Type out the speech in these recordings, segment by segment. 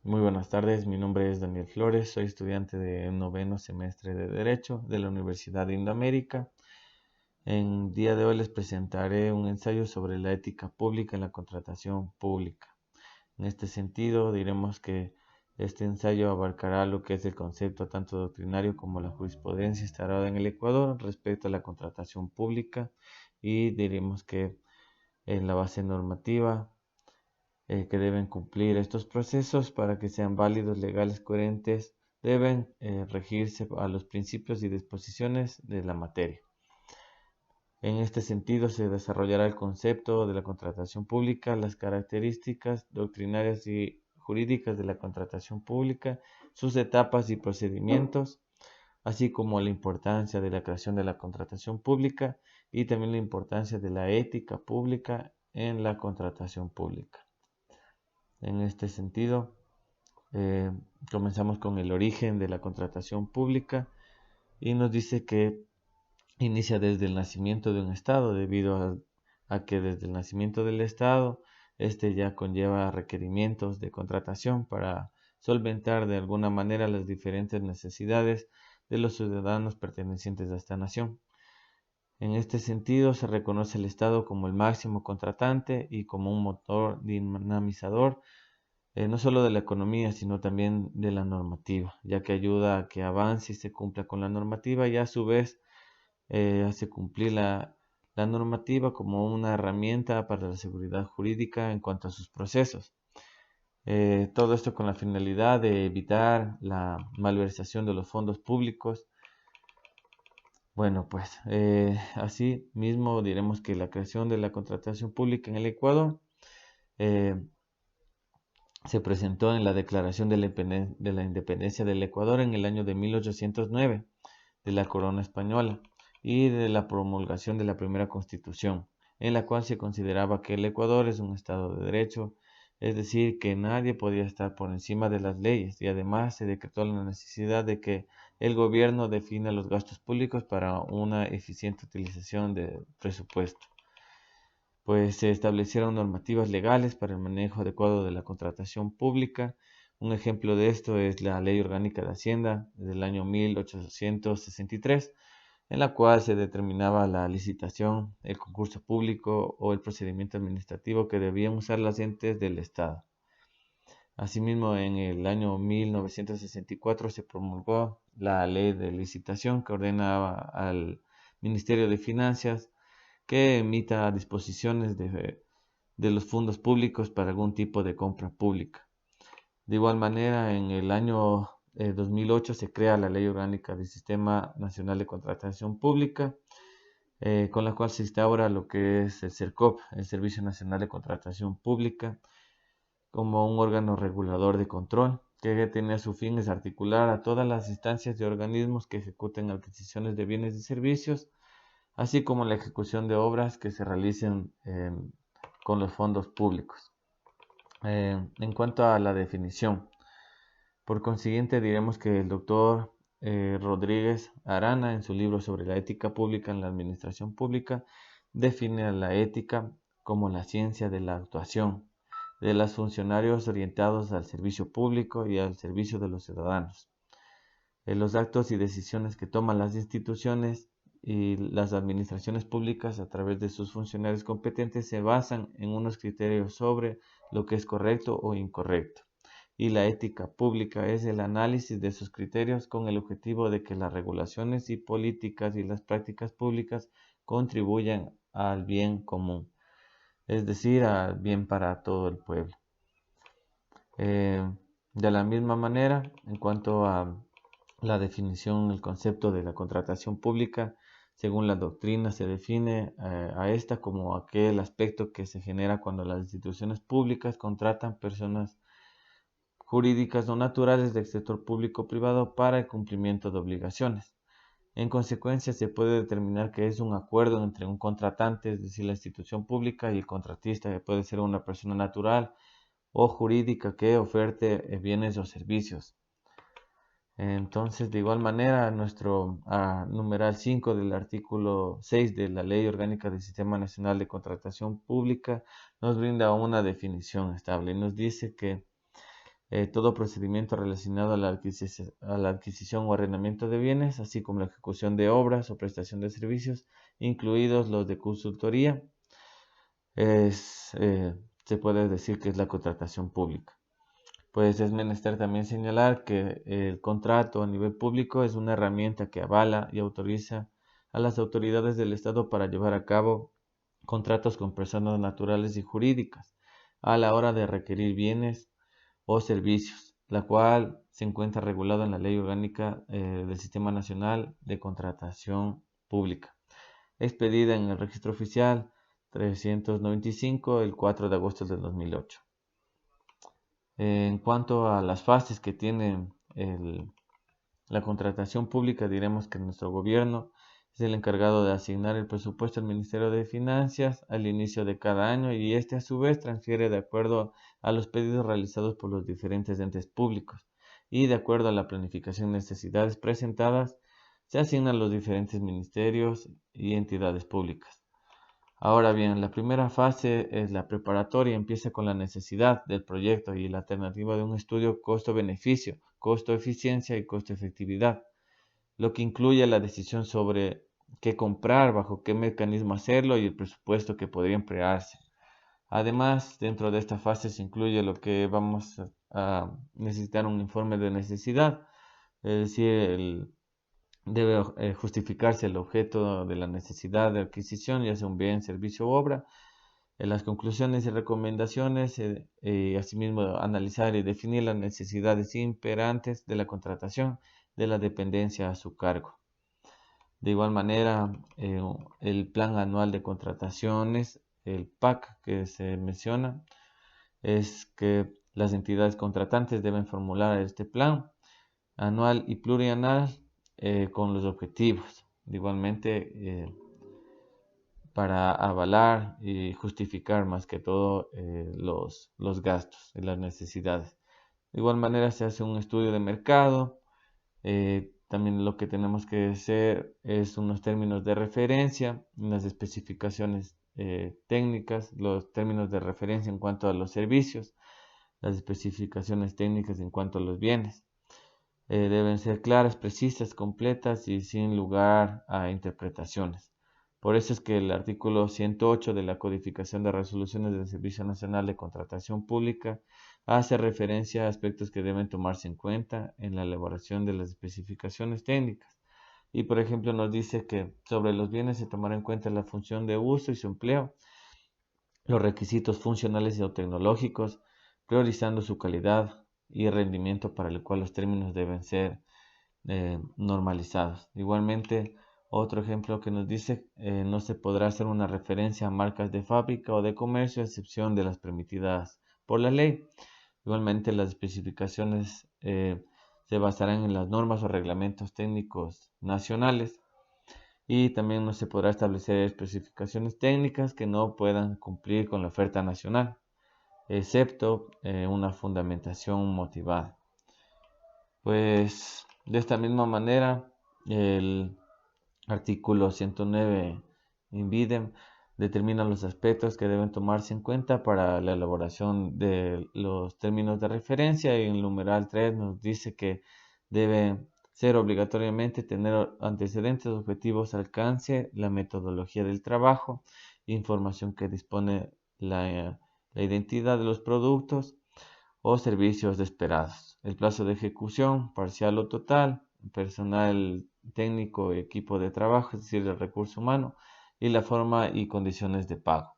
Muy buenas tardes, mi nombre es Daniel Flores, soy estudiante de noveno semestre de Derecho de la Universidad de Indoamérica. En día de hoy les presentaré un ensayo sobre la ética pública en la contratación pública. En este sentido, diremos que este ensayo abarcará lo que es el concepto tanto doctrinario como la jurisprudencia instaurada en el Ecuador respecto a la contratación pública y diremos que en la base normativa que deben cumplir estos procesos para que sean válidos, legales, coherentes, deben regirse a los principios y disposiciones de la materia. En este sentido se desarrollará el concepto de la contratación pública, las características doctrinarias y jurídicas de la contratación pública, sus etapas y procedimientos, así como la importancia de la creación de la contratación pública y también la importancia de la ética pública en la contratación pública. En este sentido, eh, comenzamos con el origen de la contratación pública y nos dice que inicia desde el nacimiento de un Estado, debido a que desde el nacimiento del Estado, este ya conlleva requerimientos de contratación para solventar de alguna manera las diferentes necesidades de los ciudadanos pertenecientes a esta nación. En este sentido, se reconoce el Estado como el máximo contratante y como un motor dinamizador no solo de la economía, sino también de la normativa, ya que ayuda a que avance y se cumpla con la normativa y a su vez hace cumplir la normativa como una herramienta para la seguridad jurídica en cuanto a sus procesos. Todo esto con la finalidad de evitar la malversación de los fondos públicos. Bueno, pues así mismo diremos que la creación de la contratación pública en el Ecuador eh, se presentó en la Declaración de la Independencia del Ecuador en el año de 1809 de la Corona Española y de la promulgación de la primera Constitución, en la cual se consideraba que el Ecuador es un Estado de Derecho, es decir, que nadie podía estar por encima de las leyes, y además se decretó la necesidad de que el gobierno defina los gastos públicos para una eficiente utilización del presupuesto. Pues se establecieron normativas legales para el manejo adecuado de la contratación pública. Un ejemplo de esto es la Ley Orgánica de Hacienda del año 1863, en la cual se determinaba la licitación, el concurso público o el procedimiento administrativo que debían usar las entes del Estado. Asimismo, en el año 1964 se promulgó la Ley de Licitación que ordenaba al Ministerio de Finanzas que emita disposiciones de los fondos públicos para algún tipo de compra pública. De igual manera, en el año 2008 se crea la Ley Orgánica del Sistema Nacional de Contratación Pública, con la cual se instaura lo que es el SERCOP, el Servicio Nacional de Contratación Pública, como un órgano regulador de control, que tiene a su fin es articular a todas las instancias y organismos que ejecuten adquisiciones de bienes y servicios, así como la ejecución de obras que se realicen con los fondos públicos. En cuanto a la definición, por consiguiente diremos que el doctor Rodríguez Arana, en su libro sobre la ética pública en la administración pública, define a la ética como la ciencia de la actuación de los funcionarios orientados al servicio público y al servicio de los ciudadanos. Los actos y decisiones que toman las instituciones y las administraciones públicas a través de sus funcionarios competentes se basan en unos criterios sobre lo que es correcto o incorrecto. Y la ética pública es el análisis de esos criterios con el objetivo de que las regulaciones y políticas y las prácticas públicas contribuyan al bien común, es decir, al bien para todo el pueblo. De la misma manera, en cuanto a la definición, el concepto de la contratación pública, según la doctrina, se define a esta como aquel aspecto que se genera cuando las instituciones públicas contratan personas jurídicas o naturales del sector público-privado para el cumplimiento de obligaciones. En consecuencia, se puede determinar que es un acuerdo entre un contratante, es decir, la institución pública, y el contratista, que puede ser una persona natural o jurídica que oferte bienes o servicios. Entonces, de igual manera, nuestro numeral 5 del artículo 6 de la Ley Orgánica del Sistema Nacional de Contratación Pública nos brinda una definición estable y nos dice que todo procedimiento relacionado a la adquisición o arrendamiento de bienes, así como la ejecución de obras o prestación de servicios, incluidos los de consultoría, se puede decir que es la contratación pública. Pues es menester también señalar que el contrato a nivel público es una herramienta que avala y autoriza a las autoridades del Estado para llevar a cabo contratos con personas naturales y jurídicas a la hora de requerir bienes o servicios, la cual se encuentra regulada en la Ley Orgánica del Sistema Nacional de Contratación Pública, expedida en el Registro Oficial 395 el 4 de agosto del 2008. En cuanto a las fases que tiene la contratación pública, diremos que nuestro gobierno es el encargado de asignar el presupuesto al Ministerio de Finanzas al inicio de cada año y este a su vez transfiere de acuerdo a los pedidos realizados por los diferentes entes públicos y de acuerdo a la planificación y necesidades presentadas se asignan a los diferentes ministerios y entidades públicas. Ahora bien, la primera fase es la preparatoria, empieza con la necesidad del proyecto y la alternativa de un estudio costo-beneficio, costo-eficiencia y costo-efectividad, lo que incluye la decisión sobre qué comprar, bajo qué mecanismo hacerlo y el presupuesto que podría emplearse. Además, dentro de esta fase se incluye lo que vamos a necesitar un informe de necesidad, es decir, debe justificarse el objeto de la necesidad de adquisición, ya sea un bien, servicio u obra, en las conclusiones y recomendaciones, y asimismo analizar y definir las necesidades imperantes de la contratación de la dependencia a su cargo. De igual manera, el plan anual de contrataciones, el PAC que se menciona, es que las entidades contratantes deben formular este plan anual y plurianual con los objetivos. Igualmente, para avalar y justificar más que todo los gastos y las necesidades. De igual manera, se hace un estudio de mercado. También lo que tenemos que hacer es unos términos de referencia, unas especificaciones técnicas, los términos de referencia en cuanto a los servicios, las especificaciones técnicas en cuanto a los bienes. Deben ser claras, precisas, completas y sin lugar a interpretaciones. Por eso es que el artículo 108 de la Codificación de Resoluciones del Servicio Nacional de Contratación Pública hace referencia a aspectos que deben tomarse en cuenta en la elaboración de las especificaciones técnicas. Y por ejemplo nos dice que sobre los bienes se tomará en cuenta la función de uso y su empleo, los requisitos funcionales o tecnológicos, priorizando su calidad y rendimiento para el cual los términos deben ser normalizados. Igualmente, otro ejemplo que nos dice, no se podrá hacer una referencia a marcas de fábrica o de comercio a excepción de las permitidas por la ley. Igualmente, las especificaciones se basarán en las normas o reglamentos técnicos nacionales y también no se podrá establecer especificaciones técnicas que no puedan cumplir con la oferta nacional, excepto una fundamentación motivada. Pues de esta misma manera, el artículo 109 INVIDEM determina los aspectos que deben tomarse en cuenta para la elaboración de los términos de referencia y en el numeral 3 nos dice que debe ser obligatoriamente tener antecedentes, objetivos, alcance, la metodología del trabajo, información que dispone la identidad de los productos o servicios esperados, el plazo de ejecución parcial o total, personal técnico, equipo de trabajo, es decir, el recurso humano, y la forma y condiciones de pago.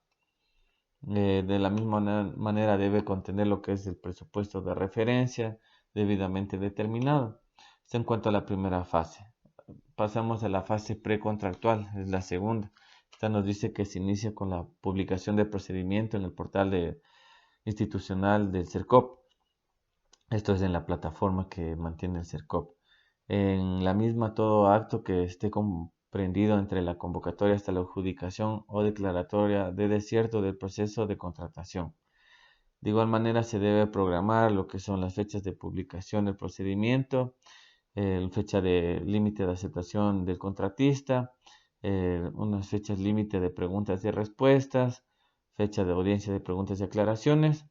De la misma manera debe contener lo que es el presupuesto de referencia debidamente determinado. Esto en cuanto a la primera fase. Pasamos a la fase precontractual, es la segunda. Esta nos dice que se inicia con la publicación de procedimiento en el portal institucional del CERCOP. Esto es en la plataforma que mantiene el CERCOP. En la misma, todo acto que esté comprendido entre la convocatoria hasta la adjudicación o declaratoria de desierto del proceso de contratación. De igual manera, se debe programar lo que son las fechas de publicación del procedimiento, fecha de límite de aceptación del contratista, unas fechas límite de preguntas y respuestas, fecha de audiencia de preguntas y aclaraciones.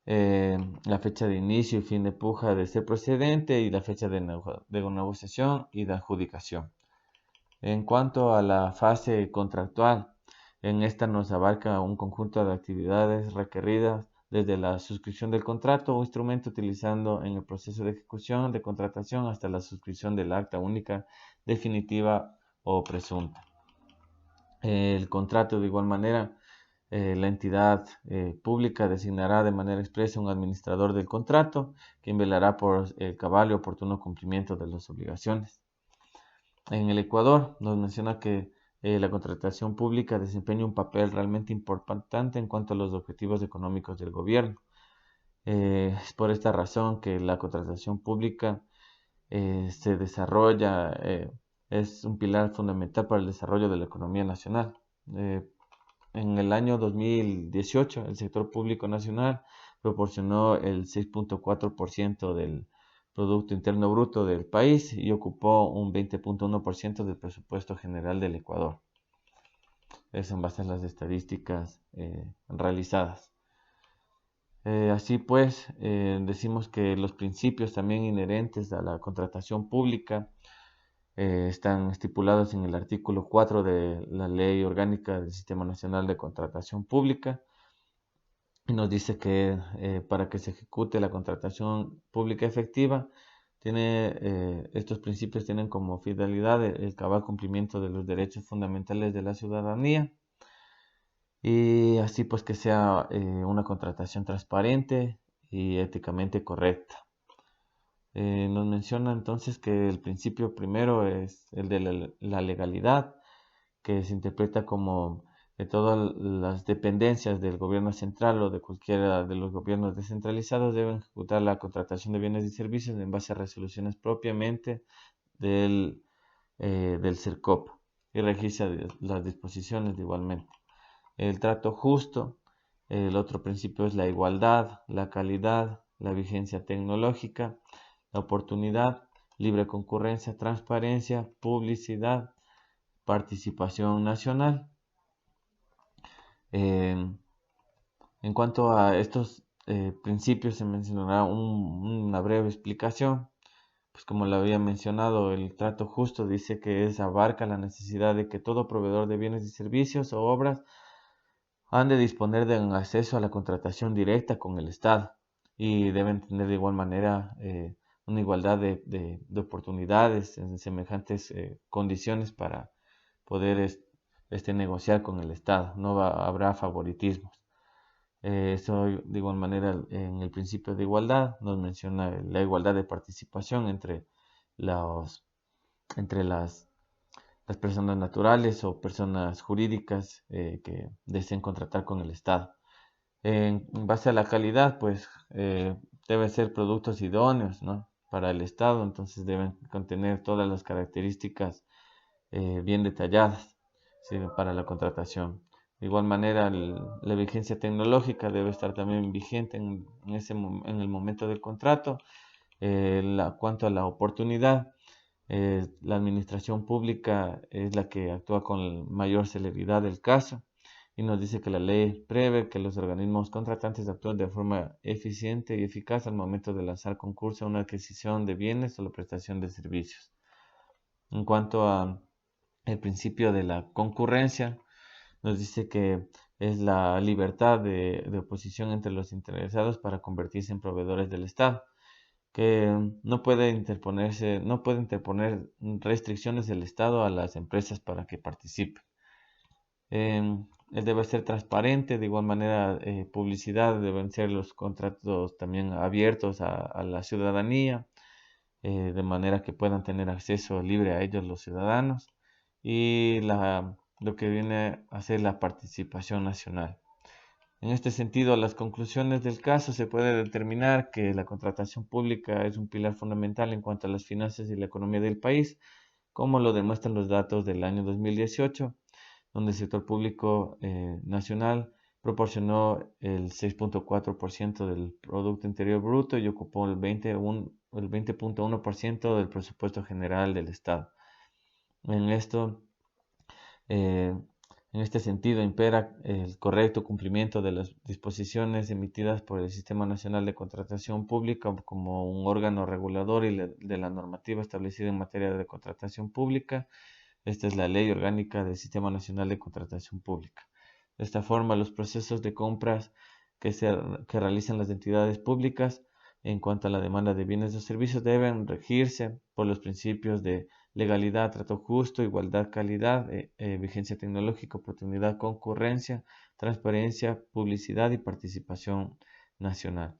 la fecha de inicio y fin de puja de ser procedente y la fecha de negociación y de adjudicación. En cuanto a la fase contractual, en esta nos abarca un conjunto de actividades requeridas desde la suscripción del contrato o instrumento utilizando en el proceso de ejecución de contratación hasta la suscripción del acta única definitiva o presunta. El contrato, de igual manera, la entidad pública designará de manera expresa un administrador del contrato, quien velará por el cabal y oportuno cumplimiento de las obligaciones. En el Ecuador nos menciona que la contratación pública desempeña un papel realmente importante en cuanto a los objetivos económicos del gobierno. Es por esta razón que la contratación pública se desarrolla, es un pilar fundamental para el desarrollo de la economía nacional. En el año 2018, el sector público nacional proporcionó el 6.4% del Producto Interno Bruto del país y ocupó un 20.1% del presupuesto general del Ecuador. Eso en base a las estadísticas realizadas. Así pues, decimos que los principios también inherentes a la contratación pública están estipulados en el artículo 4 de la Ley Orgánica del Sistema Nacional de Contratación Pública y nos dice que para que se ejecute la contratación pública efectiva, estos principios tienen como finalidad el cabal cumplimiento de los derechos fundamentales de la ciudadanía y así pues que sea una contratación transparente y éticamente correcta. Nos menciona entonces que el principio primero es el de la legalidad, que se interpreta como que todas las dependencias del gobierno central o de cualquiera de los gobiernos descentralizados deben ejecutar la contratación de bienes y servicios en base a resoluciones propiamente del CERCOP y registra las disposiciones igualmente. El trato justo, el otro principio es la igualdad, la calidad, la vigencia tecnológica, la oportunidad, libre concurrencia, transparencia, publicidad, participación nacional. En cuanto a estos principios se mencionará una breve explicación. Pues como lo había mencionado, el trato justo dice que abarca la necesidad de que todo proveedor de bienes y servicios o obras han de disponer de un acceso a la contratación directa con el Estado y deben tener de igual manera una igualdad de oportunidades en semejantes condiciones para poder negociar con el Estado. No habrá favoritismos. Eso de igual manera en el principio de igualdad nos menciona la igualdad de participación entre las personas naturales o personas jurídicas que deseen contratar con el Estado. En base a la calidad, pues deben ser productos idóneos, ¿no?, para el Estado, entonces deben contener todas las características bien detalladas, ¿sí?, para la contratación. De igual manera, la vigencia tecnológica debe estar también vigente en el momento del contrato. Cuanto a la oportunidad, la administración pública es la que actúa con mayor celeridad del caso y nos dice que la ley prevé que los organismos contratantes actúen de forma eficiente y eficaz al momento de lanzar concurso a una adquisición de bienes o la prestación de servicios. En cuanto a el principio de la concurrencia, nos dice que es la libertad de oposición entre los interesados para convertirse en proveedores del Estado, que no puede interponer restricciones del Estado a las empresas para que participen. Él debe ser transparente, de igual manera publicidad, deben ser los contratos también abiertos a la ciudadanía, de manera que puedan tener acceso libre a ellos los ciudadanos y lo que viene a ser la participación nacional. En este sentido, las conclusiones del caso se puede determinar que la contratación pública es un pilar fundamental en cuanto a las finanzas y la economía del país, como lo demuestran los datos del año 2018, donde el sector público nacional proporcionó el 6.4% del Producto Interior Bruto y ocupó el 20.1% del presupuesto general del Estado. En En este sentido, impera el correcto cumplimiento de las disposiciones emitidas por el Sistema Nacional de Contratación Pública como un órgano regulador y de la normativa establecida en materia de contratación pública. Esta es la Ley Orgánica del Sistema Nacional de Contratación Pública. De esta forma, los procesos de compras que realizan las entidades públicas en cuanto a la demanda de bienes o servicios deben regirse por los principios de legalidad, trato justo, igualdad, calidad, vigencia tecnológica, oportunidad, concurrencia, transparencia, publicidad y participación nacional.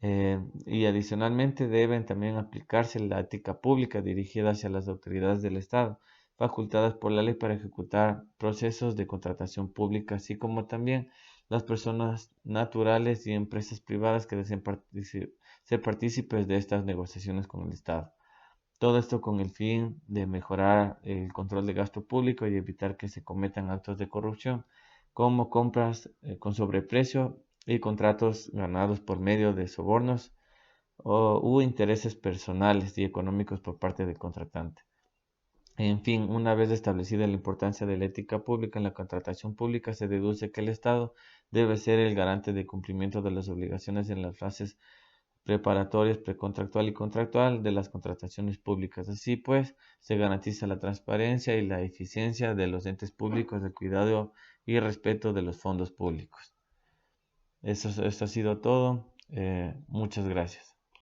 Y adicionalmente deben también aplicarse la ética pública dirigida hacia las autoridades del Estado, facultadas por la ley para ejecutar procesos de contratación pública, así como también las personas naturales y empresas privadas que deseen ser partícipes de estas negociaciones con el Estado. Todo esto con el fin de mejorar el control de gasto público y evitar que se cometan actos de corrupción, como compras con sobreprecio y contratos ganados por medio de sobornos u intereses personales y económicos por parte del contratante. En fin, una vez establecida la importancia de la ética pública en la contratación pública, se deduce que el Estado debe ser el garante de cumplimiento de las obligaciones en las fases preparatorias, precontractual y contractual de las contrataciones públicas. Así pues, se garantiza la transparencia y la eficiencia de los entes públicos, el cuidado y respeto de los fondos públicos. Eso ha sido todo. Muchas gracias.